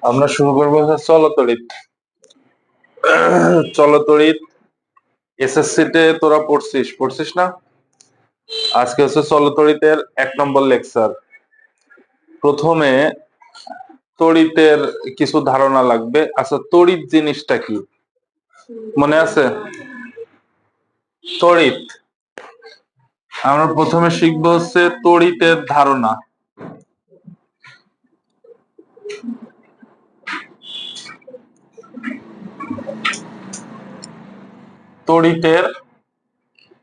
আমরা শুরু করবো চলতড়িৎ। চলতড়িৎ এসএসসি তে তোরা পড়ছিস না? আজকে হচ্ছে চলতড়িতের 1 নম্বর লেকচার। প্রথমে তড়িতের কিছু ধারণা লাগবে। আচ্ছা, তড়িৎ জিনিসটা কি মনে আছে? তড়িৎ আমরা প্রথমে শিখবো হচ্ছে তড়িতের ধারণা। তড়িতের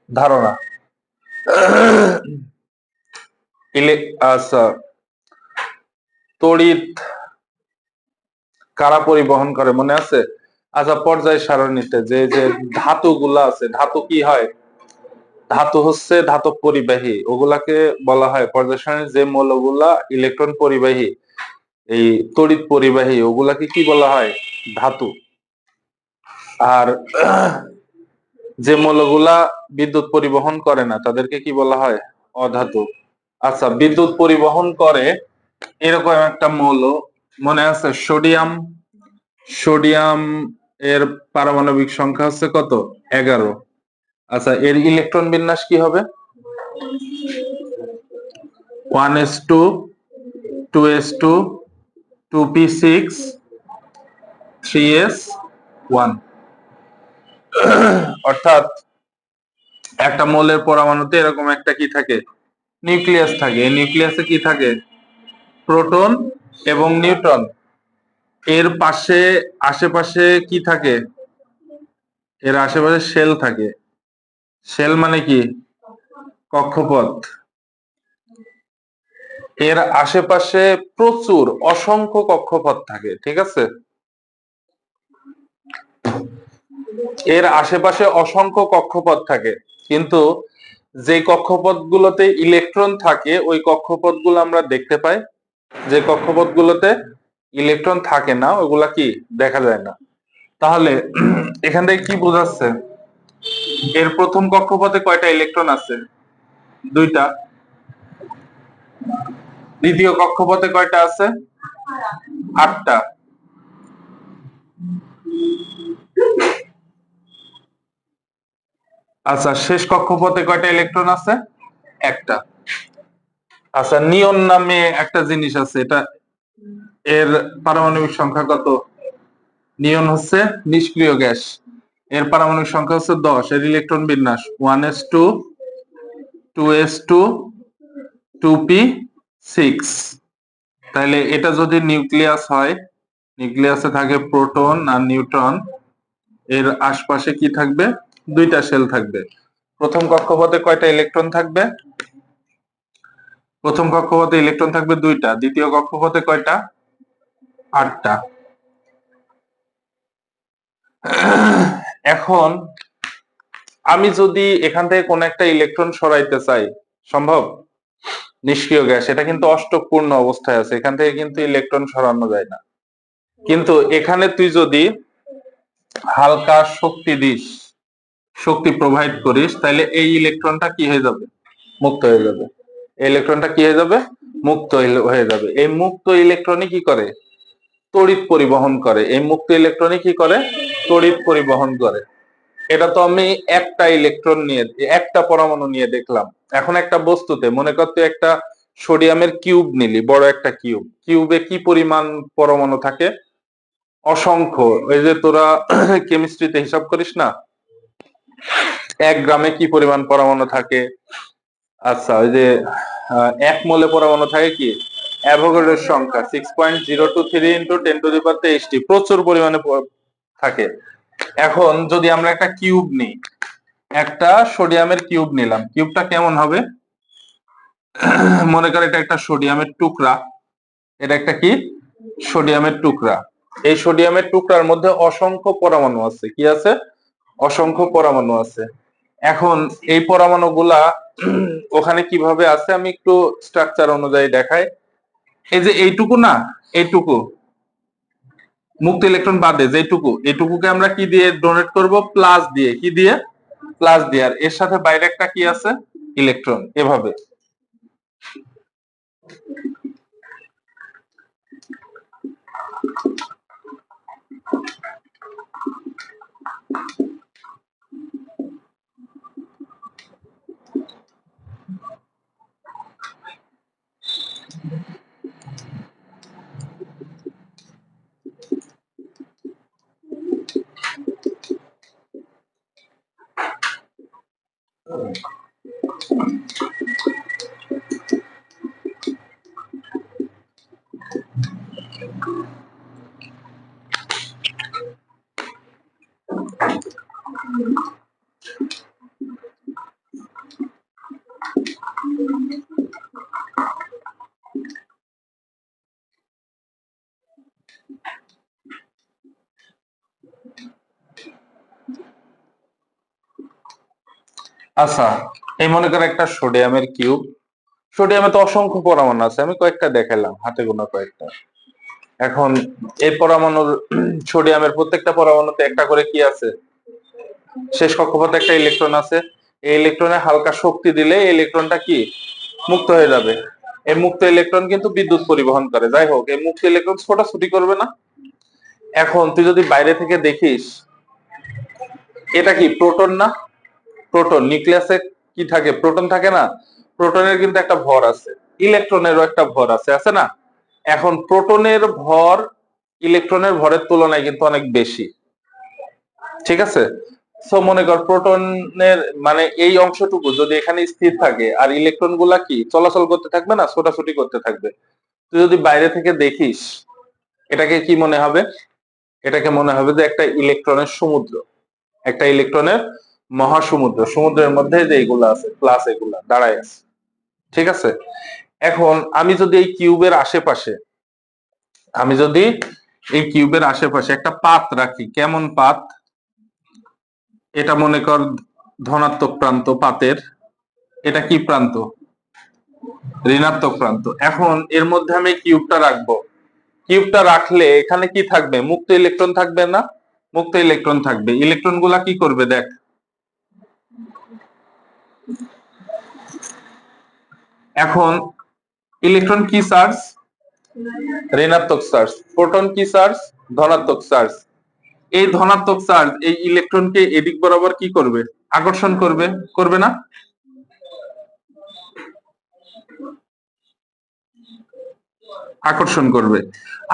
ধারণা। আচ্ছা, তড়িৎ কারা পরিবহন করে মনে আছে? আচ্ছা, পর্যায় সারণীতে যে যে ধাতুগুলা আছে, ধাতু কি হয়? ধাতু হচ্ছে ধাতব পরিবাহী, ওগুলাকে বলা হয় পর্যায় সারণীর যে মৌলগুলা ইলেকট্রন পরিবাহী, এই তড়িৎ পরিবাহী, ওগুলাকে কি বলা হয়? ধাতু। আর যে মৌলগুলা বিদ্যুৎ পরিবহন করে না তাদেরকে কি বলা হয়? অধাতু। আচ্ছা, বিদ্যুৎ পরিবহন করে এরকম একটা মৌল মনে আছে? সোডিয়াম। সোডিয়াম এর পারমাণবিক সংখ্যা হচ্ছে কত? 11। আচ্ছা, এর ইলেকট্রন বিন্যাস কি হবে? 1s2, 2s2, 2p6, 3s1। অর্থাৎ একটা মৌলের পরমাণুতে এরকম একটা কি থাকে? নিউক্লিয়াস থাকে। এই নিউক্লিয়াসে কি থাকে? প্রোটন এবং নিউট্রন। এর পাশে আশেপাশে কি থাকে? এর আশেপাশে শেল থাকে। শেল মানে কি? কক্ষপথ। এর আশেপাশে প্রচুর অসংখ্য কক্ষপথ থাকে, ঠিক আছে? এর আশেপাশে অসংখ্য কক্ষপথ থাকে, কিন্তু যে কক্ষপথগুলোতে ইলেকট্রন থাকে ওই কক্ষপথগুলো আমরা দেখতে পাই। যে কক্ষপথগুলোতে ইলেকট্রন থাকে না ওগুলা কি দেখা যায় না। তাহলে এখান থেকে কি বোঝাচ্ছে? এর প্রথম কক্ষপথে কয়টা ইলেকট্রন আছে? 2টা। দ্বিতীয় কক্ষপথে কয়টা আছে? 8টা। আচ্ছা, শেষ কক্ষপথে কয়টা ইলেকট্রন আছে? 1টা। আচ্ছা, নিয়ন নামে একটা জিনিস আছে, এটা এর পারমাণবিক সংখ্যা কত? নিয়ন হচ্ছে নিষ্ক্রিয় গ্যাস। এর পারমাণবিক সংখ্যা হচ্ছে 10। এর ইলেকট্রন বিন্যাস 1s2, 2s2, 2p6। তাহলে এটা যদি নিউক্লিয়াস হয়, নিউক্লিয়াসে থাকে প্রোটন আর নিউট্রন, এর আশপাশে কি থাকবে? 2টা শেল থাকবে। প্রথম কক্ষপথে কয়টা ইলেকট্রন থাকবে? প্রথম কক্ষপথে ইলেকট্রন থাকবে 2টা। দ্বিতীয় কক্ষপথে কয়টা? 8টা। এখন আমি যদি এখান থেকে কোন একটা ইলেকট্রন সরাইতে চাই, সম্ভব? নিষ্ক্রিয় গ্যাস, এটা কিন্তু অষ্টক পূর্ণ অবস্থায় আছে, এখান থেকে কিন্তু ইলেকট্রন সরানো যায় না। কিন্তু এখানে তুই যদি হালকা শক্তি দিস, শক্তি প্রোভাইড করিস, তাহলে এই ইলেকট্রনটা কি হয়ে যাবে? মুক্ত হয়ে যাবে। এই ইলেকট্রনটা কি হয়ে যাবে? মুক্ত হয়ে যাবে। এই মুক্ত ইলেকট্রনই কি করে? তড়িৎ পরিবহন করে। এই মুক্ত ইলেকট্রনই কি করে? তড়িৎ পরিবহন করে। এটা তো আমি একটা ইলেকট্রন নিয়ে, একটা পরমাণু নিয়ে দেখলাম। এখন একটা বস্তুতে মনে কর তুই একটা সোডিয়ামের কিউব নিলি, বড় একটা কিউব। কিউবে কি পরিমাণ পরমাণু থাকে? অসংখ্য। ওই যে তোরা কেমিস্ট্রিতে হিসাব করিস না, 1 গ্রামে কি পরিমাণ পরমাণু থাকে? আচ্ছা, ওই যে 1 মোলে পরমাণু থাকে কি? অ্যাভোগাড্রোর সংখ্যা 6.023 × 10⁻23টি, প্রচুর পরিমাণে থাকে। এখন যদি আমরা একটা কিউব নিই, একটা সোডিয়ামের কিউব নিলাম, কিউবটা কেমন হবে? মনে কর এটা একটা সোডিয়ামের টুকরা। এটা একটা কি? সোডিয়ামের টুকরা। এই সোডিয়ামের টুকরার মধ্যে অসংখ্য পরমাণু আছে। কি আছে? অসংখ্য পরমাণু আছে। এখন এই পরমাণুগুলা ওখানে কিভাবে আছে আমি একটু স্ট্রাকচার অনুযায়ী দেখাই। এই যে এইটুকু না, এইটুকু মুক্ত ইলেকট্রন বাদে যেটুকু, এইটুকুকে আমরা কি দিয়ে ডোনেট করব? প্লাস দিয়ে। কি দিয়ে? প্লাস দিয়ে। আর এর সাথে বাইরে একটা কি আছে? ইলেকট্রন। এভাবে আচ্ছা, এই মনে করো একটা সোডিয়ামের কিউব। সোডিয়ামে তো অসংখ্য পরমাণু আছে, আমি কয়েকটা দেখালাম, হাতে গোনা কয়েকটা। এখন এই পরমাণুর সোডিয়ামের প্রত্যেকটা পরমাণুতে একটা করে কি আছে, শেষ কক্ষপথে একটা ইলেকট্রন আছে। এই ইলেকট্রনে হালকা শক্তি দিলে এই ইলেকট্রনটা কি মুক্ত হয়ে যাবে। এই মুক্ত ইলেকট্রন কিন্তু বিদ্যুৎ পরিবহন করে। যাই হোক, এই মুক্ত ইলেকট্রন ছোটাছুটি করবে না। এখন তুই যদি বাইরে থেকে দেখিস, এটা কি প্রোটন না? প্রোটন নিউক্লিয়াসে কি থাকে, প্রোটন থাকে না? প্রোটনের কিন্তু একটা ভর আছে, ইলেকট্রনেরও একটা ভর আছে, আছে না? এখন প্রোটনের ভর ইলেকট্রনের ভরের তুলনায় কিন্তু অনেক বেশি, ঠিক আছে? সো মনে কর প্রোটনের মানে এই অংশটুকু যদি এখানে স্থির থাকে, আর ইলেকট্রন গুলা কি চলাচল করতে থাকবে না, ছোটাছুটি করতে থাকবে। তুই যদি বাইরে থেকে দেখিস, এটাকে কি মনে হবে? এটাকে মনে হবে যে একটা ইলেকট্রনের সমুদ্র, একটা ইলেকট্রনের মহাসমুদ্র। সমুদ্রের মধ্যে যে এগুলা আছে প্লাস এগুলা দাঁড়ায় আছে, ঠিক আছে? এখন আমি যদি এই কিউবের আশেপাশে, আমি যদি এই কিউবের আশেপাশে একটা পাত রাখি, কেমন পাত? এটা মনে কর ধনাত্মক প্রান্ত পাতের, এটা কি প্রান্ত? ঋণাত্মক প্রান্ত। এখন এর মধ্যে আমি কিউবটা রাখবো, কিউবটা রাখলে এখানে কি থাকবে? মুক্ত ইলেকট্রন থাকবে না? মুক্ত ইলেকট্রন থাকবে। ইলেকট্রন গুলা কি করবে দেখ, এখন ইলেকট্রন কি চার্জ? ঋণাত্মক চার্জ। প্রোটন কি চার্জ? ধনাত্মক চার্জ। এই ধনাত্মক চার্জ এই ইলেকট্রনকে এদিক বরাবর কি করবে? আকর্ষণ করবে, করবে না? আকর্ষণ করবে।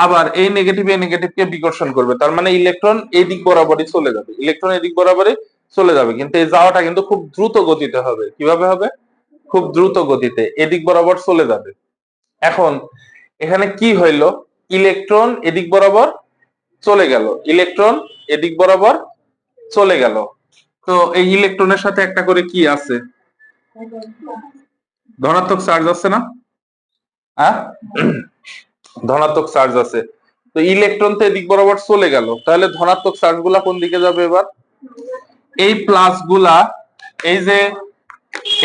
আবার এই নেগেটিভ এই নেগেটিভকে বিকর্ষণ করবে। তার মানে ইলেকট্রন এই দিক বরাবরই চলে যাবে, ইলেকট্রন এদিক বরাবরই চলে যাবে। কিন্তু এই যাওয়াটা কিন্তু খুব দ্রুত গতিতে হবে। কিভাবে হবে? খুব দ্রুত গতিতে এদিক বরাবর চলে যাবে। এখন এখানে কি হইলো? ইলেকট্রন এদিক বরাবর চলে গেল, ইলেকট্রন এদিক বরাবর চলে গেল। তো এই ইলেকট্রনের সাথে একটা করে কি আছে? ধনাত্মক চার্জ আছে না? হ্যাঁ, ধনাত্মক চার্জ আছে। তো ইলেকট্রন তো এদিক বরাবর চলে গেল, তাহলে ধনাত্মক চার্জ গুলা কোন দিকে যাবে এবার? এই প্লাস গুলা, এই যে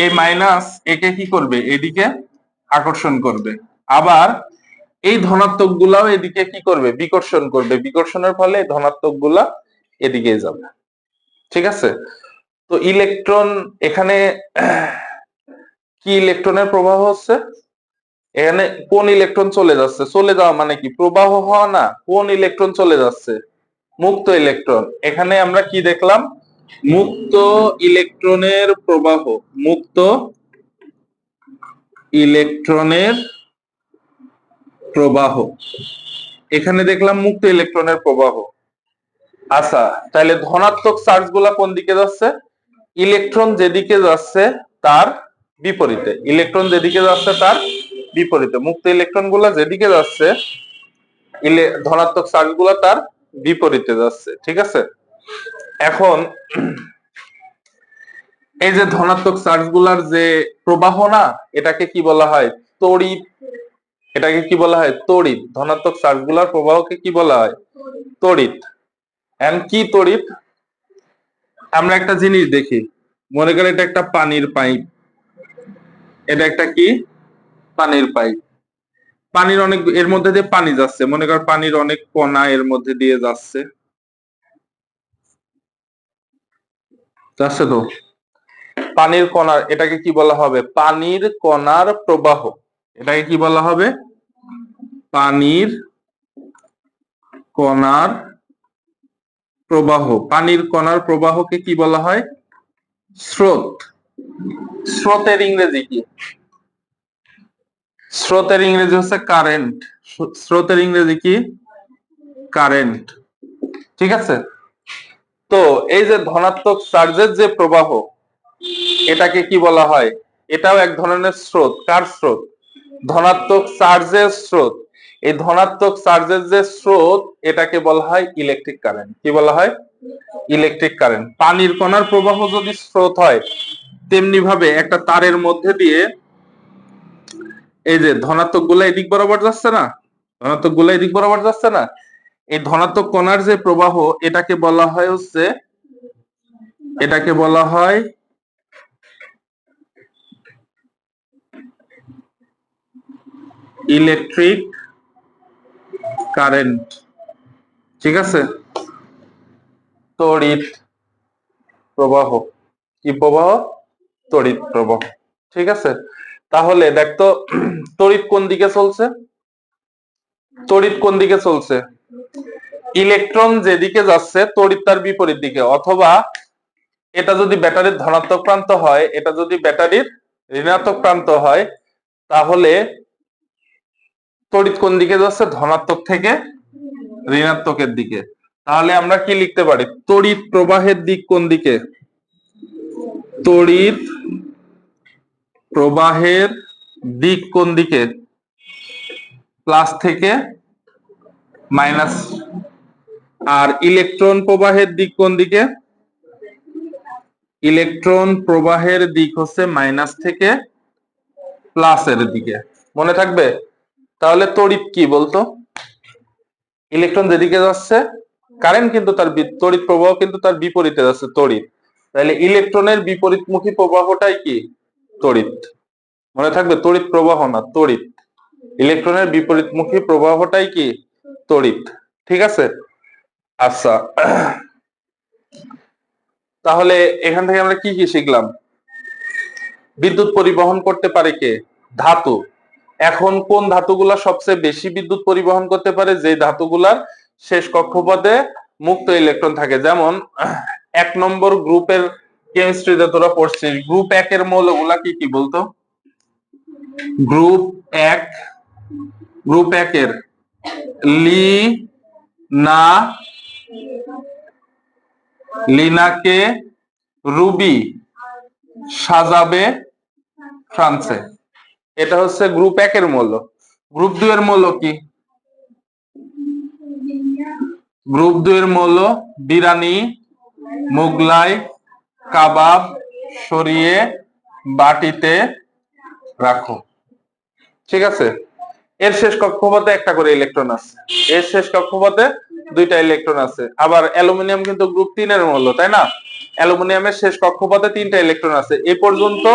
এই মাইনাস, একে কি করবে? এদিকে আকর্ষণ করবে। আবার এই ধনাত্মক গুলাও এদিকে কি করবে? বিকর্ষণ করবে। বিকর্ষণের ফলে ধনাত্মক গুলা এদিকে যাবে, ঠিক আছে? তো ইলেকট্রন এখানে কি ইলেকট্রনের প্রবাহ হচ্ছে? এখানে কোন ইলেকট্রন চলে যাচ্ছে? চলে যাওয়া মানে কি? প্রবাহ হওয়া না। কোন ইলেকট্রন চলে যাচ্ছে? মুক্ত ইলেকট্রন। এখানে আমরা কি দেখলাম? মুক্ত ইলেকট্রনের প্রবাহ, মুক্ত ইলেকট্রনের প্রবাহ। এখানে দেখলাম মুক্ত ইলেকট্রনের প্রবাহ। আচ্ছা, তাহলে ধনাত্মক চার্জ গুলা কোন দিকে যাচ্ছে? ইলেকট্রন যেদিকে যাচ্ছে তার বিপরীতে। ইলেকট্রন যেদিকে যাচ্ছে তার বিপরীতে। মুক্ত ইলেকট্রন গুলা যেদিকে যাচ্ছে, ধনাত্মক চার্জ গুলা তার বিপরীতে যাচ্ছে, ঠিক আছে? এখন এই যে ধনাত্মক চার্জ গুলার যে প্রবাহ না, এটাকে কি বলা হয়? তড়িৎ। এটাকে কি বলা হয়? তড়িৎ। ধনাত্মক চার্জ গুলার প্রবাহকে কি বলা হয়? তড়িৎ। এন্ড কি তড়িৎ? আমরা একটা জিনিস দেখি, মনে করেন এটা একটা পানির পাইপ, এটা একটা কি? পানির পাইপ। পানির অনেক, এর মধ্যে দিয়ে পানি যাচ্ছে, মনে কর পানির অনেক কণা এর মধ্যে দিয়ে যাচ্ছে, যাচ্ছে তো? পানির কণার, এটাকে কি বলা হবে? পানির কণার প্রবাহ। এটাকে কি বলা হবে? পানির কণার প্রবাহ। পানির কণার প্রবাহকে কি বলা হয়? স্রোত। স্রোতের ইংরেজি কি? স্রোতের ইংরেজি হচ্ছে কারেন্ট। স্রোতের ইংরেজি কি? কারেন্ট। ঠিক আছে। তো এই যে ধনাত্মক চার্জের যে প্রবাহ, এটাকে কি বলা হয়? এটাও এক ধরনের স্রোত। কার স্রোত? ধনাত্মক চার্জের স্রোত। এই ধনাত্মক চার্জের যে স্রোত, এটাকে বলা হয় ইলেকট্রিক কারেন্ট। কি বলা হয়? Electric current. পানির কণার প্রবাহ যদি স্রোত হয়, তেমনি ভাবে একটা তারের মধ্যে দিয়ে এই যে ধনাত্মক গুলা এদিক বরাবর যাচ্ছে না, ধনাত্মক গুলা এদিক বরাবর যাচ্ছে না, এই ধনাত্মক কণার যে প্রবাহ, এটাকে বলা হয় হচ্ছে, এটাকে বলা হয় ইলেকট্রিক কারেন্ট। ঠিক আছে। তড়িৎ প্রবাহ। কি প্রবাহ? তড়িৎ প্রবাহ। ঠিক আছে। তাহলে দেখতো তড়িৎ কোন দিকে চলছে? তড়িৎ কোন দিকে চলছে? ইলেকট্রন যেদিকে যাচ্ছে তড়িৎ তার বিপরীত দিকে, অথবা এটা যদি ব্যাটারির ধনাত্মক প্রান্ত হয়, এটা যদি ব্যাটারির ঋণাত্মক প্রান্ত হয়, তাহলে তড়িৎ কোন দিকে যাচ্ছে? ধনাত্মক থেকে ঋণাত্মকের দিকে। তাহলে আমরা কি লিখতে পারি? তড়িৎ প্রবাহের দিক কোন দিকে? তড়িৎ প্রবাহের দিক কোন দিকে? প্লাস থেকে মাইনাস। আর ইলেকট্রন প্রবাহের দিক কোন দিকে? ইলেকট্রন প্রবাহের দিক হচ্ছে মাইনাস থেকে প্লাসের দিকে। মনে থাকবে? তাহলে তড়িৎ কি বলতো? ইলেকট্রন যেদিকে যাচ্ছে, কারেন্ট কিন্তু তার তড়িৎ প্রবাহ কিন্তু তার বিপরীতে যাচ্ছে, তড়িৎ। তাহলে ইলেকট্রনের বিপরীতমুখী প্রবাহটাই কি? তড়িৎ। মনে থাকবে, তড়িৎ প্রবাহ না, তড়িৎ। ইলেকট্রনের বিপরীতমুখী প্রবাহটাই কি? তড়িৎ। ঠিক আছে। আচ্ছা, তাহলে এখান থেকে আমরা কি কি শিখলাম? বিদ্যুৎ পরিবহন করতে পারে কে? ধাতু। এখন কোন ধাতুগুলা সবচেয়ে বেশি বিদ্যুৎ পরিবহন করতে পারে? যে ধাতুগুলার শেষ কক্ষপথে মুক্ত ইলেকট্রন থাকে। যেমন 1 নম্বর গ্রুপের কেমিস্ট্রিতে তোরা পড়ছিস, গ্রুপ 1 এর মৌলগুলা কি কি বলতো? গ্রুপ 1, গ্রুপ 1 এর লি না, লিনাকে রুবি সাজাবে ফ্রান্সে। এটা হচ্ছে গ্রুপ 1 এর মৌল। গ্রুপ 2 এর মৌল কি? গ্রুপ 2 এর মৌল বিরানি, মুগলাই, কাবাব সরিয়ে বাটিতে রাখো। ঠিক আছে। এর শেষ কক্ষপথে একটা করে ইলেকট্রন আছে, এর শেষ কক্ষপথে 2টা ইলেকট্রন আছে। আবার অ্যালুমিনিয়াম কিন্তু গ্রুপ 3 এর মৌল, তাই না? অ্যালুমিনিয়ামের শেষ কক্ষপথে 3টা ইলেকট্রন আছে। এই পর্যন্ত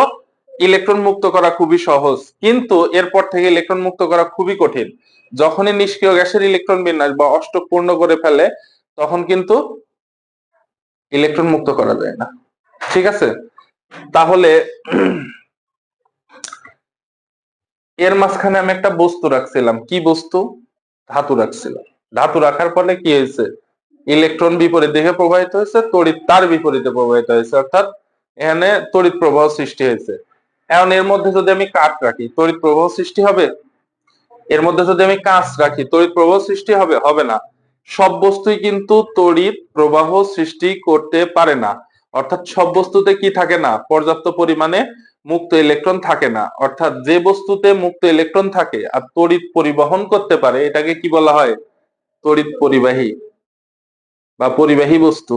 ইলেকট্রন মুক্ত করা খুবই সহজ, কিন্তু এরপর থেকে ইলেকট্রন মুক্ত করা খুবই কঠিন। যখনই নিষ্ক্রিয় গ্যাসের ইলেকট্রন বিন্যাস বা অষ্টক পূর্ণ করে ফেলে, তখন কিন্তু ইলেকট্রন মুক্ত করা যায় না। ঠিক আছে। তাহলে এর মাঝখানে আমি একটা বস্তু রাখছিলাম। কি বস্তু? ধাতু রাখছিলাম। ধাতু রাখার ফলে কি হয়েছে? ইলেকট্রন বিপরীত দিকে প্রবাহিত হয়েছে, তড়িৎ তার বিপরীতে প্রবাহিত হয়েছে, অর্থাৎ এখানে তড়িৎ প্রবাহ সৃষ্টি হয়েছে। এখন এর মধ্যে যদি আমি কাঠ রাখি, তড়িৎ প্রবাহ সৃষ্টি হবে? এর মধ্যে যদি আমি কাঁচ রাখি, তড়িৎ প্রবাহ সৃষ্টি হবে? হবে না। সব বস্তুই কিন্তু তড়িৎ প্রবাহ সৃষ্টি করতে পারে না। অর্থাৎ সব বস্তুতে কি থাকে না? পর্যাপ্ত পরিমাণে মুক্ত ইলেকট্রন থাকে না। অর্থাৎ যে বস্তুতে মুক্ত ইলেকট্রন থাকে আর তড়িৎ পরিবহন করতে পারে, এটাকে কি বলা হয়? তড়িৎ পরিবাহী বা পরিবাহী বস্তু।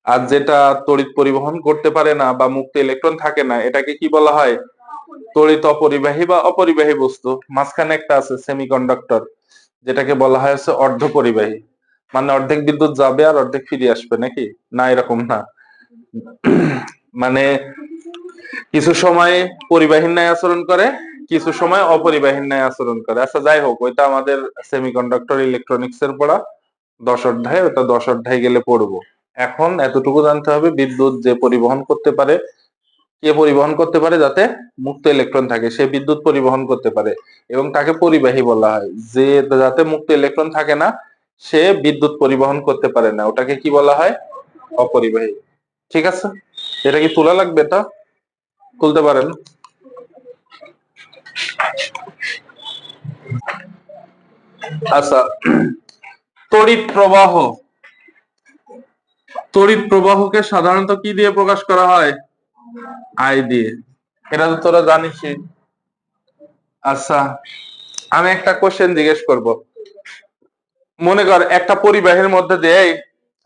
আর যেটা তড়িৎ পরিবহন করতে পারে না বা মুক্ত ইলেকট্রন থাকে না, এটাকে কি বলা হয়? তড়িৎ অপরিবাহী বা অপরিবাহী বস্তু। মাঝখানে একটা আছে সেমিকন্ডাক্টর, যেটাকে বলা হয় হচ্ছে অর্ধ পরিবাহী। মানে অর্ধেক বিদ্যুৎ যাবে আর অর্ধেক ফিরে আসবে, নাকি? না, এরকম না। মানে কিছু সময় পরিবাহীর ন্যায় আচরণ করে, কিছু সময় অপরিবাহীর ন্যায় আচরণ করে। আচ্ছা, যাই হোক, ওইটা আমাদের সেমিকন্ডাক্টর ইলেকট্রনিক্স এর পড়া 10 অধ্যায়, ওটা 10 অধ্যায় গেলে পড়বো। এখন এতটুকু জানতে হবে, বিদ্যুৎ যে পরিবহন করতে পারে, কে পরিবহন করতে পারে? যাতে মুক্ত ইলেকট্রন থাকে, সে বিদ্যুৎ পরিবহন করতে পারে এবং তাকে পরিবাহী বলা হয়। যে যাতে মুক্ত ইলেকট্রন থাকে না, সে বিদ্যুৎ পরিবহন করতে পারে না, ওটাকে কি বলা হয়? অপরিবাহী। ঠিক আছে। এটা কি তোলা লাগবে? এটা তুলতে পারেন। আচ্ছা, তড়িৎ প্রবাহ, তড়িৎ প্রবাহকে সাধারণত কি দিয়ে প্রকাশ করা হয়? আই দিয়ে। এটা তো তোরা জানিসই। আচ্ছা, আমি একটা কোশ্চেন জিজ্ঞেস করব। মনে কর একটা পরিবাহীর মধ্যে দিয়ে,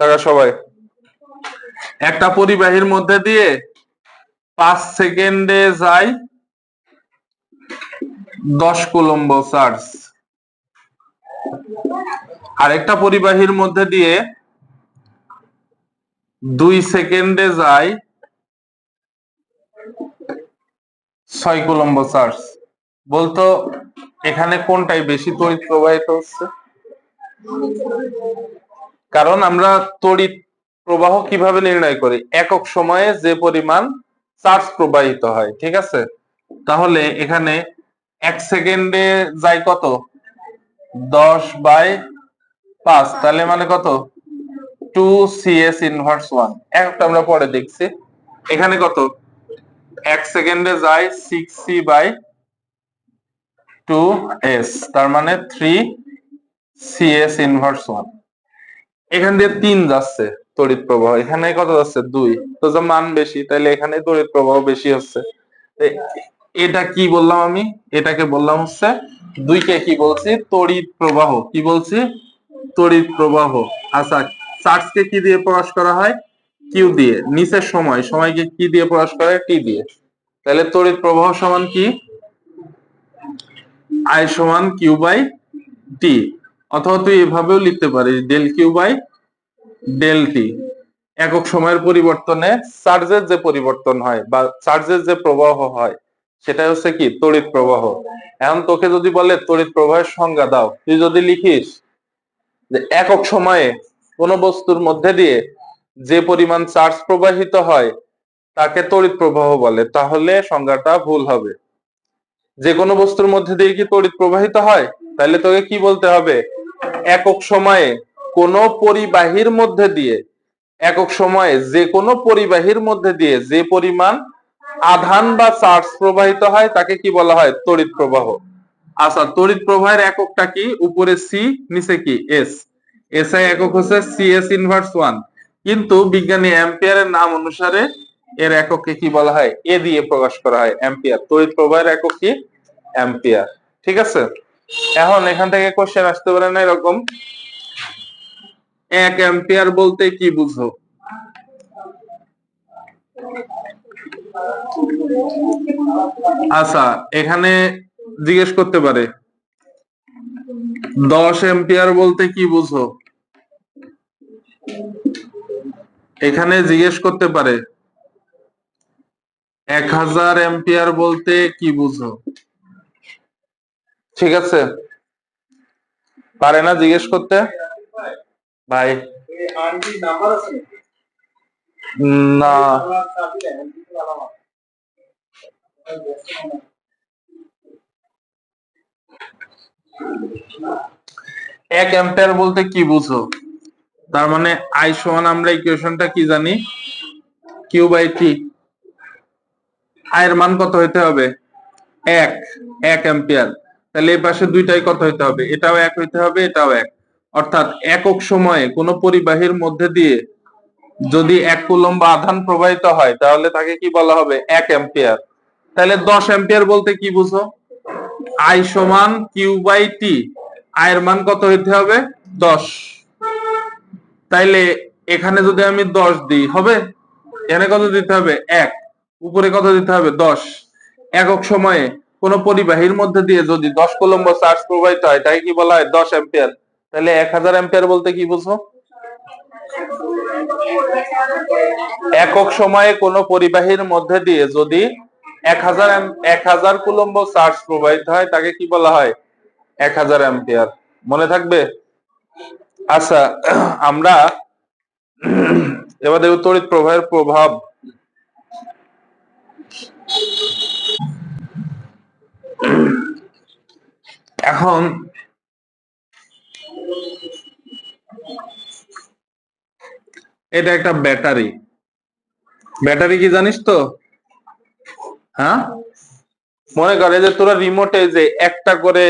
তারা সবাই, একটা পরিবাহীর মধ্যে দিয়ে 5 সেকেন্ডে যায় 10 কুলম্ব চার্জ, আর একটা পরিবাহীর মধ্যে দিয়ে 2 সেকেন্ডে যায় 6 কুলম্ব চার্জ। বলতো এখানে কোনটাই বেশি তড়িৎ প্রবাহিত হচ্ছে? কারণ আমরা তড়িৎ প্রবাহ কিভাবে নির্ণয় করি? একক সময়ে যে পরিমাণ চার্জ প্রবাহিত হয়, ঠিক আছে? তাহলে এখানে 1 সেকেন্ডে যায় কত? 10/5, তাহলে মানে কত? 2CS inverse 1। একটা আমরা পরে দেখছি। এখানে কত? 1 সেকেন্ডে যায় 6C/2S, তার মানে 3CS ইনভার্স 1। এখান দিয়ে 3 যাচ্ছে তড়িৎ প্রবাহ, এখানে কত যাচ্ছে? 2। তো যে মান বেশি, তাহলে এখানে তড়িৎ প্রবাহ বেশি হচ্ছে। এটা কি বললাম আমি? এটাকে বললাম হচ্ছে 2 কে কি বলছি? তড়িৎ প্রবাহ। কি বলছি? তড়িৎ প্রবাহ। আচ্ছা, চার্জকে কি দিয়ে প্রকাশ করা হয়? কিউ দিয়ে। নিচের সময়, সময়কে কি দিয়ে প্রকাশ করা হয়? টি দিয়ে। তাহলে তড়িৎ প্রবাহ সমান কি? আই সমান কিউ বাই টি। অথবা তুই এভাবেও লিখতে পারিস, del Q by del T. একক সময়ের পরিবর্তনে চার্জের যে পরিবর্তন হয় বা চার্জের যে প্রবাহ হয়, সেটা হচ্ছে কি? তড়িৎ প্রবাহ। এখন তোকে যদি বলে তড়িৎ প্রবাহের সংজ্ঞা দাও, তুই যদি লিখিস যে একক সময়ে কোন বস্তুর মধ্যে দিয়ে যে পরিমাণ চার্জ প্রবাহিত হয় তাকে তড়িৎ প্রবাহ বলে, তাহলে সংজ্ঞাটা ভুল হবে। যে কোনো বস্তুর মধ্যে দিয়ে কি তড়িৎ প্রবাহিত হয়? তাহলে তোকে কি বলতে হবে? একক সময়ে কোন পরিবাহীর মধ্যে দিয়ে, একক সময়ে যে কোনো পরিবাহীর মধ্যে দিয়ে যে পরিমাণ আধান বা চার্জ প্রবাহিত হয় তাকে কি বলা হয়? তড়িৎ প্রবাহ। আচ্ছা, তড়িৎ প্রবাহের এককটা কি? উপরে সি, নিচে কি? এস। এসআই একক হচ্ছে সিএস ইনভার্স 1, কিন্তু বিজ্ঞানী অ্যাম্পিয়ারের নাম অনুসারে এর এককে কি বলা হয়? এ দিয়ে প্রকাশ করা হয়, অ্যাম্পিয়ার। তড়িৎ প্রবাহের একক কি? অ্যাম্পিয়ার। ঠিক আছে? এখন এখান থেকে কোশ্চেন আসতে পারে না এরকম, 1 অ্যাম্পিয়ার বলতে কি বুঝো? আচ্ছা, এখানে জিজ্ঞেস করতে পারে 10 অ্যাম্পিয়ার বলতে কি বুঝো? এখানে জিজ্ঞেস করতে পারে 1000 অ্যাম্পিয়ার বলতে কি বুঝো? ঠিক আছে? পারে না জিজ্ঞেস করতে ভাই? না, 1 অ্যাম্পিয়ার বলতে কি বুঝো? তার মানে আই সমান, আমরা ইকুয়েশনটা কি জানি? Q by T. আই এর মান কত হইতে হবে? 1 অ্যাম্পিয়ার। তাহলে এই পাশে দুইটাই কত হইতে হবে? এটাও 1 হইতে হবে, এটাও 1। অর্থাৎ একক সময়ে কোন পরিবাহীর মধ্যে দিয়ে যদি 1 কুলম্ব আধান প্রবাহিত হয় তাহলে তাকে কি বলা হবে? 1 অ্যাম্পিয়ার। তাহলে 10 অ্যাম্পিয়ার বলতে কি বুঝো? আই সমান কিউ বাই টি। আই এর মান কত হইতে হবে? 10। তাইলে এখানে যদি আমি 10 দিই, হবে? এখানে কত দিতে হবে? 1। উপরে কত দিতে হবে? 10। একক সময়ে কোন পরিবাহীর মধ্যে দিয়ে যদি 10 কুলম্ব চার্জ প্রবাহিত হয় তাকে কি বলা হয়? 10 অ্যাম্পিয়ার। তাহলে 1000 অ্যাম্পিয়ার বলতে কি বুঝো? একক সময়ে কোন পরিবাহীর মধ্যে দিয়ে যদি 1000 কুলম্ব চার্জ প্রবাহিত হয় তাকে কি বলা হয়? 1000 অ্যাম্পিয়ার। মনে থাকবে? আচ্ছা, আমরা এবার দেখব তড়িৎ প্রবাহের প্রভাব। এখন এটা একটা ব্যাটারি। ব্যাটারি কি জানিস তো? হ্যাঁ, মনে করে যে তোরা রিমোটে যে একটা করে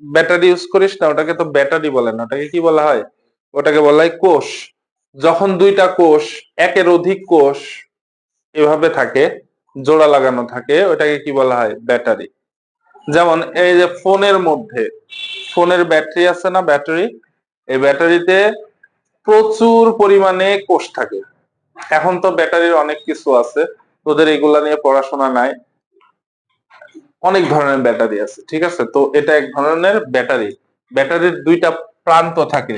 ব্যাটারি ইউজ করিস না, ওটাকে তো ব্যাটারি বলে না, ওটাকে কি বলা হয়? ওটাকে বলা হয় কোষ। যখন দুইটা কোষ, একের অধিক কোষ এভাবে থাকে, জোড়া লাগানো থাকে, ওটাকে কি বলা হয়? ব্যাটারি। যেমন এই যে ফোনের মধ্যে, ফোনের ব্যাটারি আছে না, ব্যাটারি, এই ব্যাটারিতে প্রচুর পরিমাণে কোষ থাকে। এখন তো ব্যাটারির অনেক কিছু আছে, তোদের এগুলা নিয়ে পড়াশোনা নাই। অনেক ধরনের ব্যাটারি আছে, ঠিক আছে? তো এটা এক ধরনের ব্যাটারি। ব্যাটারির দুইটা প্রান্ত থাকে,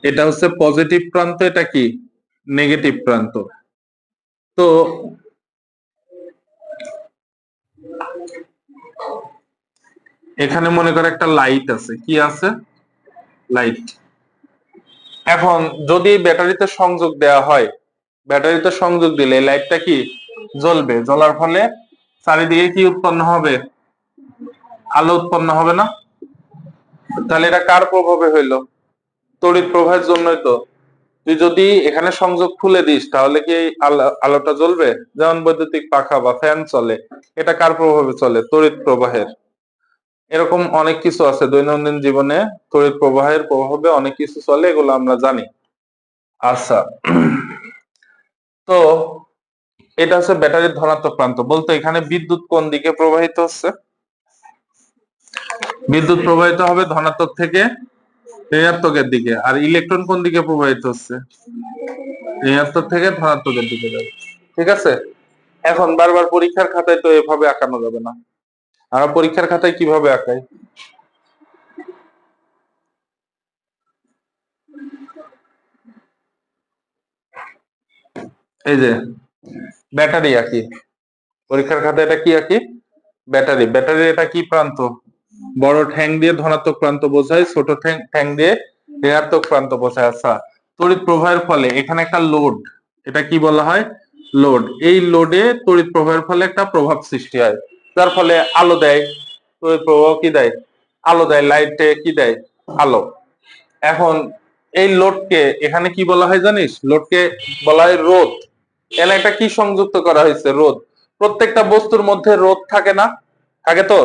এটা হচ্ছে পজিটিভ প্রান্ত, এটা কি নেগেটিভ প্রান্ত। তো এখানে মনে করে একটা লাইট আছে, কি আছে? লাইট। এখন যদি ব্যাটারিতে সংযোগ দেওয়া হয়, ব্যাটারিতে সংযোগ দিলে লাইটটা কি জ্বলবে, জ্বলার ফলে চারিদিকে কি উৎপন্ন হবে? আলো উৎপন্ন হবে না? তাহলে এটা কার প্রভাবে হইলো? তড়িৎ প্রবাহের জন্যই তো। তুই যদি এখানে সংযোগ খুলে দিস তাহলে কি আলোটা জ্বলবে? যেমন বৈদ্যুতিক পাখা বা ফ্যান চলে, এটা কার প্রভাবে চলে? তড়িৎ প্রবাহের। এরকম অনেক কিছু আছে দৈনন্দিন জীবনে, তড়িৎ প্রবাহের প্রভাবে অনেক কিছু চলে, এগুলো আমরা জানি। আচ্ছা, তো এটা হচ্ছে ব্যাটারির ধনাত্মক প্রান্ত। বলতো এখানে বিদ্যুৎ কোন দিকে প্রবাহিত হচ্ছে? বিদ্যুৎ প্রবাহিত হবে ধনাত্মক থেকে ঋণাত্মকের দিকে। আর ইলেকট্রন কোন দিকে প্রবাহিত হচ্ছে? ঋণাত্মক থেকে ধনাত্মকের দিকে যাবে, ঠিক আছে? এখন বারবার পরীক্ষার খাতায় তো এভাবে আঁকানো যাবে না। আমরা পরীক্ষার খাতায় কিভাবে আঁকাই? এই যে ব্যাটারি আঁকি, পরীক্ষার খাতায় এটা কি আঁকি? ব্যাটারি। ব্যাটারির এটা কি প্রান্ত? বড় ঠ্যাং দিয়ে ধনাত্মক প্রান্ত বোঝায়, ছোট ঠ্যাং দিয়ে ঋণাত্মক প্রান্ত বোঝায়। আচ্ছা, তড়িৎ প্রবাহের ফলে এখানে একটা লোড, এটা কি বলা হয়? লোড। এই লোডে তড়িৎ প্রবাহের ফলে একটা প্রভাব সৃষ্টি হয়, যার ফলে আলো দেয়। তড়িৎ প্রবাহ কি দেয়? আলো দেয়। লাইটে কি দেয়? আলো। এখন এই লোডকে এখানে কি বলা হয় জানিস? লোডকে বলা হয় রোধ। এখানে একটা কি সংযুক্ত করা হয়েছে? রোধ। প্রত্যেকটা বস্তুর মধ্যে রোধ থাকে না? থাকে তো?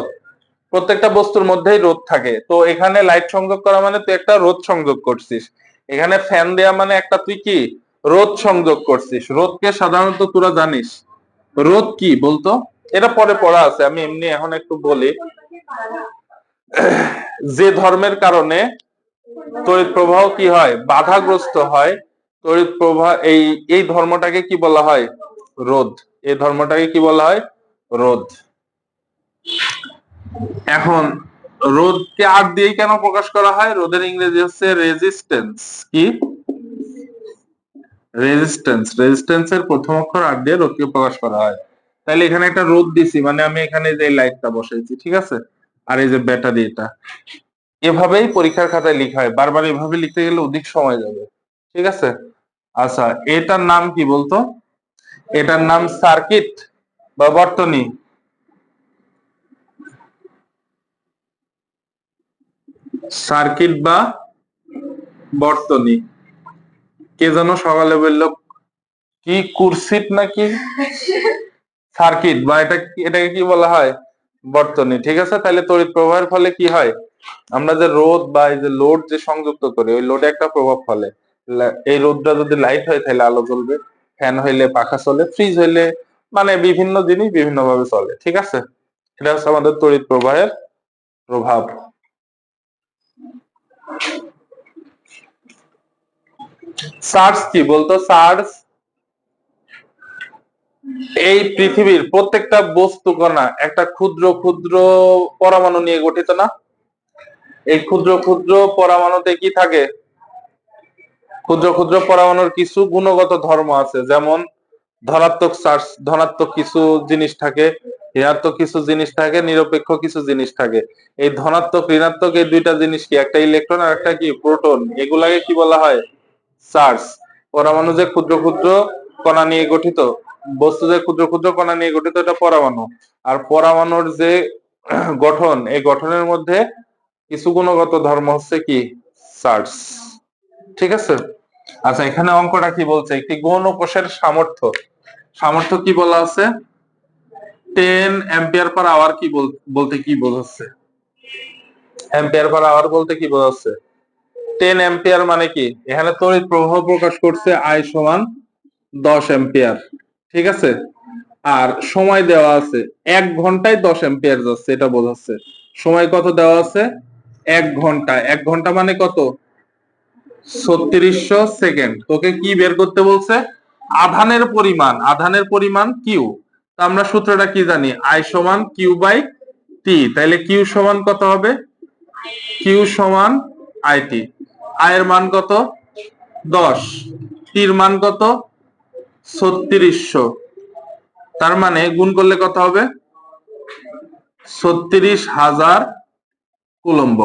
প্রত্যেকটা বস্তুর মধ্যেই রোধ থাকে। তো এখানে লাইট সংযোগ করা মানে তুই একটা রোধ সংযোগ করছিস। এখানে ফ্যান দেয়া মানে একটা তুই কি রোধ সংযোগ করছিস। রোধকে সাধারণত তোরা জানিস, রোধ কি বলতো? এটা পরে পড়া আছে, আমি এমনি এখন একটু বলি। যে ধর্মের কারণে তড়িৎ প্রবাহ কি হয়? বাধাগ্রস্ত হয়। তড়িৎ প্রবাহ এই এই ধর্মটাকে কি বলা হয়? রোধ। এই ধর্মটাকে কি বলা হয়? রোধ। এখন রোধকে আর দিয়ে কেন প্রকাশ করা হয়? রোধের ইংরেজি হচ্ছে রেজিস্ট্যান্স। কি? রেজিস্ট্যান্স। রেজিস্ট্যান্সের প্রথম অক্ষর আর দিয়ে রোধকে প্রকাশ করা হয়। তাহলে এখানে একটা রোধ দিছি, মানে আমি এখানে যে লাইটটা বসাইছি, ঠিক আছে? আর এই যে ব্যাটারি, এটা এভাবেই পরীক্ষার খাতায় লেখা হয়। বারবার এভাবে লিখতে গেলে অধিক সময় যাবে, ঠিক আছে? আচ্ছা, এটার নাম কি বলতো? এটার নাম সার্কিট বা বর্তনী। সার্কিট বা বর্তনী। কে যেন সকালে বললো কি কুরসিট নাকি সার্কিট, বা এটাকে কি বলা হয়? বর্তনী, ঠিক আছে? তাহলে তড়িৎ প্রবাহের ফলে কি হয়? আমরা যে রোধ বা এই যে লোড যে সংযুক্ত করি, ওই লোডে একটা প্রভাব ফলে। এই রোধটা যদি লাইট হয় তাহলে আলো জ্বলবে, ফ্যান হইলে পাখা চলে, ফ্রিজ হইলে, মানে বিভিন্ন জিনিস বিভিন্ন ভাবে চলে, ঠিক আছে? এটা হচ্ছে আমাদের তড়িৎ প্রবাহের প্রভাব। চার্জ কি বলতো? চার্জ এই পৃথিবীর প্রত্যেকটা বস্তু কণা একটা ক্ষুদ্র ক্ষুদ্র পরমাণু নিয়ে গঠিত না? এই ক্ষুদ্র ক্ষুদ্র পরমাণুতে কি থাকে? ক্ষুদ্র ক্ষুদ্র পরমাণুর কিছু গুণগত ধর্ম আছে, যেমন ধনাত্মক চার্জ, ধনাত্মক কিছু জিনিস থাকে, ঋণাত্মক কিছু জিনিস থাকে, নিরপেক্ষ কিছু জিনিস থাকে। এই ধনাত্মক ঋণাত্মক এই দুইটা জিনিস কি? একটা ইলেকট্রন আর একটা কি প্রোটন। এগুলাকে কি বলা হয়? চার্জ। পরমাণু যে ক্ষুদ্র ক্ষুদ্র কণা নিয়ে গঠিত, বস্তু যে ক্ষুদ্র ক্ষুদ্র কণা নিয়ে গঠিত, এটা পরমাণু। আর পরমাণুর যে গঠন, এই গঠনের মধ্যে কিছু গুণগত ধর্ম হচ্ছে কি? চার্জ, ঠিক আছে? আচ্ছা, এখানে অঙ্কটা কি বলছে? একটি গৌণ কোষের সামর্থ্য, সামর্থ্য কি বলা আছে? 10 অ্যাম্পিয়ার পার আওয়ার। কি বলতে কি বোঝাচ্ছে? অ্যাম্পিয়ার পার আওয়ার বলতে কি বোঝাচ্ছে? 10 অ্যাম্পিয়ার মানে কি, এখানে তড়িৎ প্রবাহ প্রকাশ করছে I সমান 10 অ্যাম্পিয়ার, ঠিক আছে। আর সময় দেওয়া আছে 1 ঘন্টায় 10 অ্যাম্পিয়ার যাচ্ছে, এটা বোঝাচ্ছে। সময় কত দেওয়া আছে? 1 ঘন্টা। 1 ঘন্টা মানে কত? 3600 সেকেন্ড। তোকে কি বের করতে বলছে? আধানের পরিমাণ। আধানের পরিমাণ কিউ। তো আমরা সূত্রটা কি জানি? I সমান কিউ বাই টি। তাইলে কিউ সমান কত হবে? কিউ সমান আইটি। আই এর মান কত? 10। টির মান কত? 3600। তার মানে গুণ করলে কত হবে? 36,000 কুলম্ব।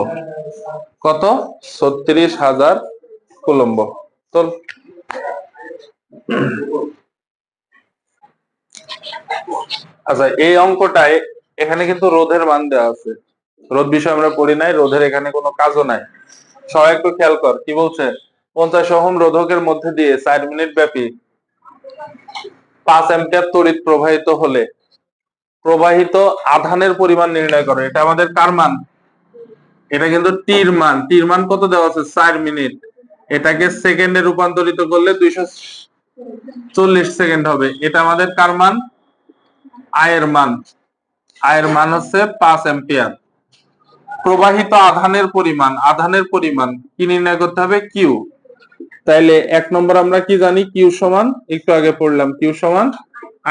কত? 36,000 কুলম্ব। তো আচ্ছা, এই অঙ্কটায় এখানে কিন্তু রোধের মান দেওয়া আছে। রোধ বিষয় আমরা পড়ি নাই, রোধের এখানে কোনো কাজও নাই। সবাই একটু খেয়াল কর কি বলছে। 50 ওহম রোধকের মধ্যে দিয়ে 4 মিনিট ব্যাপী 5 অ্যাম্পিয়ার তড়িৎ প্রবাহিত হলে প্রবাহিত আধানের পরিমাণ নির্ণয় করো। এটা আমাদের কার মান? এটা কিন্তু টির মান। টির মান কত দেওয়া আছে? 4 মিনিট। এটাকে সেকেন্ডে রূপান্তরিত করলে 240 সেকেন্ড হবে। এটা আমাদের কার মান? আয়ের মান। আয়ের মান হচ্ছে 5 অ্যাম্পিয়ার। প্রবাহিত আধানের পরিমাণ। আধানের পরিমাণ কি নির্ণয় করতে হবে? কিউ। তাইলে 1 নম্বর আমরা কি জানি? কিউ সমান, একটু আগে পড়লাম, কিউ সমান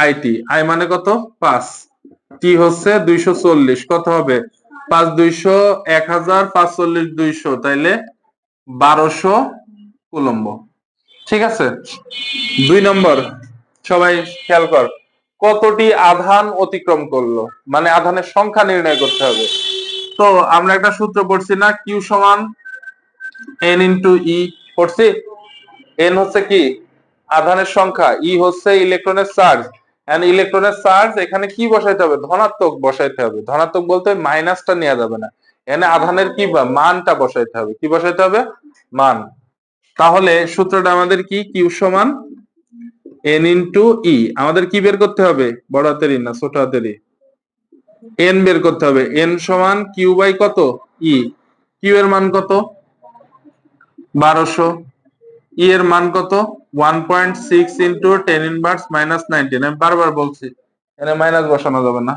আইটি। আই মানে কত? 5। টি হচ্ছে 240। কত হবে? 5 200 1000 5 40 200, তাইলে 1200 কুলম্ব। ঠিক আছে। 2 নম্বর, সবাই খেয়াল কর, কতটি আধান অতিক্রম করলো, মানে আধানের সংখ্যা নির্ণয় করতে হবে। তো আমরা একটা সূত্র পড়ছি না, কিউ সমান এন ইন্টু ই। পড়ছি। এন হচ্ছে কি? আধানের সংখ্যা, ই হচ্ছে ইলেকট্রনের চার্জ। এন্ড ইলেকট্রনের চার্জ এখানে কি বসাইতে হবে? ধনাত্মক বসাইতে হবে। ধনাত্মক বলতে মাইনাসটা নেওয়া যাবে না, এখানে আধানের কি মানটা বসাইতে হবে। কি বসাইতে হবে? মান। তাহলে সূত্রটা আমাদের কি? কিউ সমান এন ইন্টু ই। আমাদের কি বের করতে হবে? বড় হাতের ই না ছোট হাতের ই? এন বের করতে হবে। এন সমান কিউ বাই কত? ই। কিউ এর মান কত? 1200। ই এর মান কত? 1.6 ইন্টু 10 ইনভার্স মাইনাস 19। আমি বারবার বলছি এখানে মাইনাস বসানো যাবে না,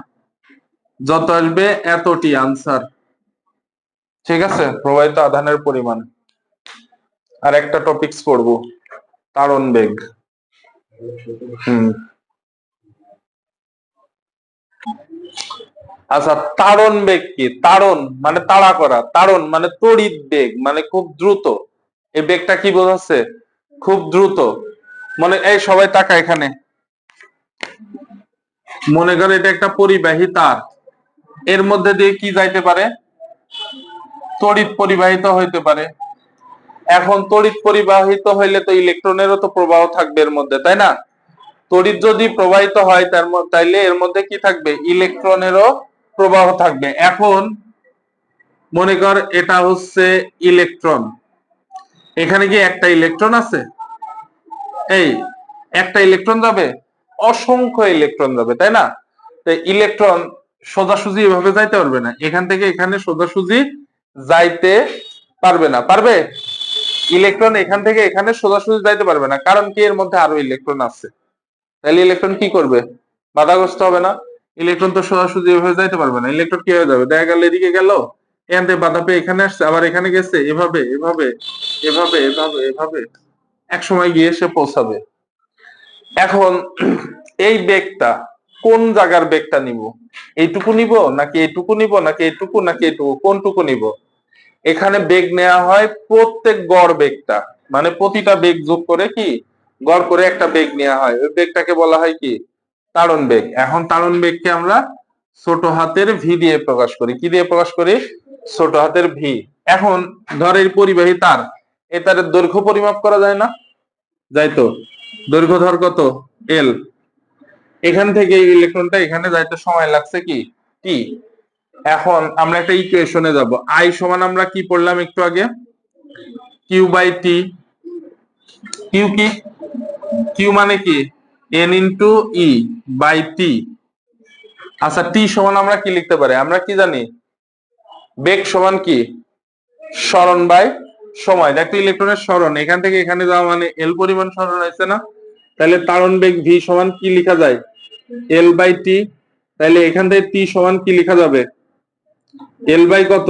যত আসবে এতটি আনসার। ঠিক আছে। প্রবাহিত আধানের পরিমাণ। আর একটা টপিকস পড়বো, তাড়ন বেগ। হুম। আচ্ছা, তাড়ন বেগ কি? তাড়ন মানে তাড়া করা, তাড়ন মানে তড়িৎ বেগ, মানে খুব দ্রুত। এই বেগটা কি বোঝাচ্ছে? খুব দ্রুত। মনে, এই সবাই তাকা এখানে। মনে করো এটা একটা পরিবাহী তার, এর মধ্যে দিয়ে কি যাইতে পারে? তড়িৎ পরিবাহিত হইতে পারে। এখন তড়িৎ পরিবাহিত হইলে তো ইলেকট্রনেরও তো প্রবাহ থাকবে এর মধ্যে, তাই না? তড়িৎ যদি প্রবাহিত হয় তাইলে এর মধ্যে কি থাকবে? ইলেকট্রনেরও প্রবাহ থাকবে। এখন মনে কর এটা হচ্ছে ইলেকট্রন, এখানে কি একটা ইলেকট্রন আছে? এই একটা ইলেকট্রন যাবে? অসংখ্য ইলেকট্রন যাবে, তাই না? ইলেকট্রন সোজাসুজি এভাবে যাইতে পারবে না, এখান থেকে এখানে সোজাসুজি যাইতে পারবে না। পারবে? ইলেকট্রন এখান থেকে এখানে সোজাসুজি যাইতে পারবে না, কারণ কি? এর মধ্যে আরো ইলেকট্রন আছে। তাহলে ইলেকট্রন কি করবে? বাধাগ্রস্ত হবে না? ইলেকট্রন তো সোজাসুজি এভাবে যাইতে পারবে না, ইলেকট্রন কি হয়ে যাবে? দেখা গেল এদিকে গেল, এখান থেকে বাধা পেয়ে এখানে আসছে, আবার এখানে গেছে, এভাবে এভাবে এভাবে এভাবে এভাবে এক সময় গিয়ে সে পৌঁছাবে। এখন এই বেগটা কোন জায়গার বেগটা নিব? এইটুকু নিব নাকি এইটুকু নিব নাকি এইটুকু নাকি এইটুকু, কোনটুকু নিব? এখানে বেগ নেওয়া হয় প্রত্যেক গড় বেগটা, মানে প্রতিটা বেগ যোগ করে কি গড় করে একটা বেগ নেওয়া হয়। ওই বেগটাকে বলা হয় কি? তাড়ন বেগ। এখন তাড়ন বেগকে আমরা ছোট হাতের ভি দিয়ে প্রকাশ করি। কি দিয়ে প্রকাশ করি? ছোট হাতের ভি। এখন ধর এই পরিবাহী তার, এই তারের দৈর্ঘ্য পরিমাপ করা যায় না? যাই তো। দৈর্ঘ্য ধর কত? এল। এখান থেকে এই ইলেকট্রনটা এখানে যাইতে সময় লাগছে কি? টি। এখন আমরা একটা ইকুয়েশনে যাব। আই সমান আমরা কি পড়লাম একটু আগে? Q by T. কিউ কি? কিউ মানে কি? N into E by T. আচ্ছা, টি সমান আমরা কি লিখতে পারি? আমরা কি জানি? বেগ সমান কি সরণ বাই সময়। দেখো ইলেকট্রনের সরণ এখান থেকে এখানে যাওয়া মানে এল পরিমাণ সরণ হয়েছে না, তাহলে তাড়ন বেগ ভি সমান কি লেখা যায় এল বাই টি। তাহলে এখান থেকে টি সমান কি লেখা যাবে এল বাই কত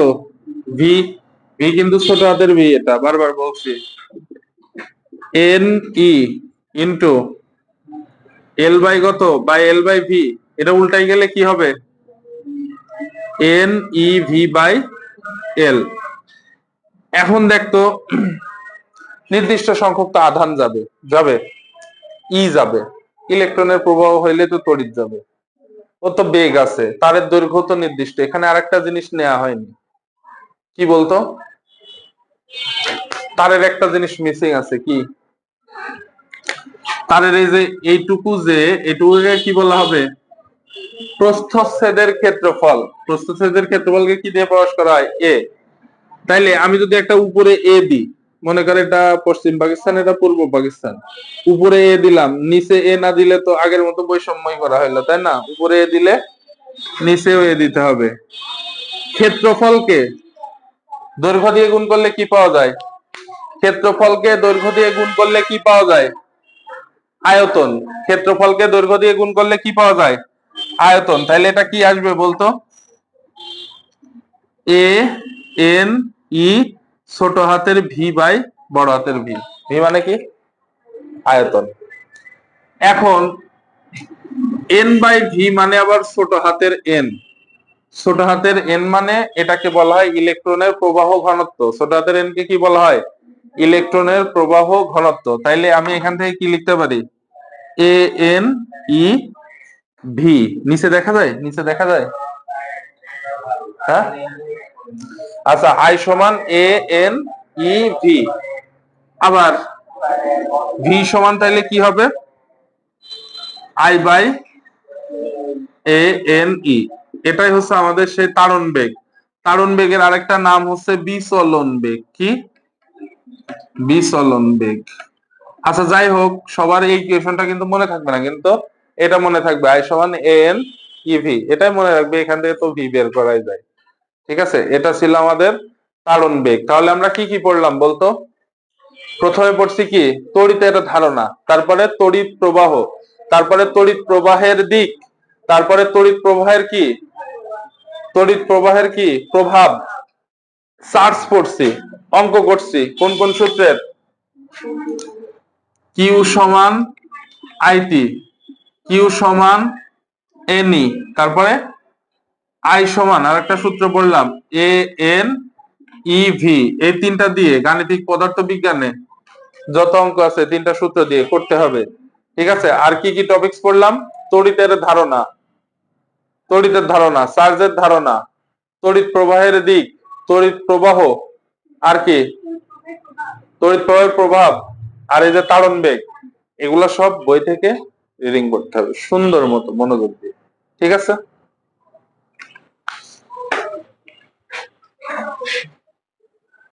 ভি। ভি কিন্তু ছোট হাতের ভি, এটা বারবার বলছি, N E into L by কত বাই এল বাই ভি। এটা উল্টাই গেলে কি হবে N E V by L. এখন দেখতো নির্দিষ্ট সংখ্যক তো আধান যাবে যাবে ই যাবে, ইলেকট্রনের প্রবাহ হইলে তো তড়িৎ যাবে, ও তো বেগ আছে, তারের দৈর্ঘ্য তো নির্দিষ্ট। এখানে আরেকটা জিনিস নেওয়া হয়নি, কি বলতো তারের একটা জিনিস মিসিং আছে, কি তারের এই যে এইটুকুকে কি বলা হবে প্রস্থচ্ছেদের ক্ষেত্রফল। প্রস্থচ্ছেদের ক্ষেত্রফলকে কি দিয়ে প্রকাশ করা হয় এ। তাইলে আমি যদি একটা উপরে এ দিই, মনে করে এটা পশ্চিম পাকিস্তান এটা পূর্ব পাকিস্তান, উপরে এ দিলাম, নিচে এ না দিলে তো আগের মতো বৈষম্যই করা হলো, তাই না? উপরে এ দিলে নিচেও এ দিতে হবে। ক্ষেত্রফলকে দৈর্ঘ্য দিয়ে গুণ করলে কি পাওয়া যায় ক্ষেত্রফলকে দৈর্ঘ্য দিয়ে গুণ করলে কি পাওয়া যায় আয়তন। ক্ষেত্রফলকে দৈর্ঘ্য দিয়ে গুণ করলে কি পাওয়া যায় আয়তন। তাহলে এটা কি আসবে বলতো এ এন ই ছোট হাতের ভি বাই বড় হাতের ভি। ভি মানে কি আয়তন। এখন এন বাই ভি মানে আবার ছোট হাতের এন। ছোট হাতের এন মানে এটাকে বলা হয় ইলেকট্রনের প্রবাহ ঘনত্ব। ছোট হাতের এন কে কি বলা হয় ইলেকট্রনের প্রবাহ ঘনত্ব। তাইলে আমি এখান থেকে কি লিখতে পারি এ এন ই ভি। নিচে দেখা যায় হ্যাঁ আচ্ছা, আই সমান এ এন ই ভি। আবার ভি সমান তাইলে কি হবে I by A N E. এটাই হচ্ছে আমাদের সেই তাড়ন বেগ। তাড়ন বেগের আরেকটা নাম হচ্ছে বিচলন বেগ। কি বিচলন বেগ। আচ্ছা যাই হোক, সবার এই ইকুয়েশনটা কিন্তু মনে থাকবে না, কিন্তু এটা মনে থাকবে আই সমান এ এন ই ভি। এটাই মনে রাখবে, এখান থেকে তো ভি বের করাই যায়। ঠিক আছে, এটা ছিল আমাদের তাড়ন বেগ। তাহলে আমরা কি কি পড়লাম বলতো প্রথমে পড়ছি কি তড়িতের ধারণা, তারপরে তড়িৎ প্রবাহ, তারপরে তড়িৎ প্রবাহের দিক, তারপরে তড়িৎ প্রবাহের কি প্রভাব, চার্জ পড়ছি, অঙ্ক করছি কোন কোন সূত্রের কিউ সমান আইটি, কিউ সমান এনই, তারপরে আই সমান আর একটা সূত্র বললাম এ এন ই ভি। এই তিনটা দিয়ে গাণিতিক পদার্থ বিজ্ঞানে যত অঙ্ক আছে তিনটা সূত্র দিয়ে করতে হবে। ঠিক আছে, আর কি কি টপিকস পড়লাম তড়িতের ধারণা, চার্জের ধারণা, তড়িৎ প্রবাহের দিক, তড়িৎ প্রবাহ, আর কি তড়িৎ প্রবাহের প্রভাব, আর এই যে তাড়ন বেগ। এগুলা সব বই থেকে রিডিং করতে হবে সুন্দর মতো মনোযোগ দিয়ে। ঠিক আছে।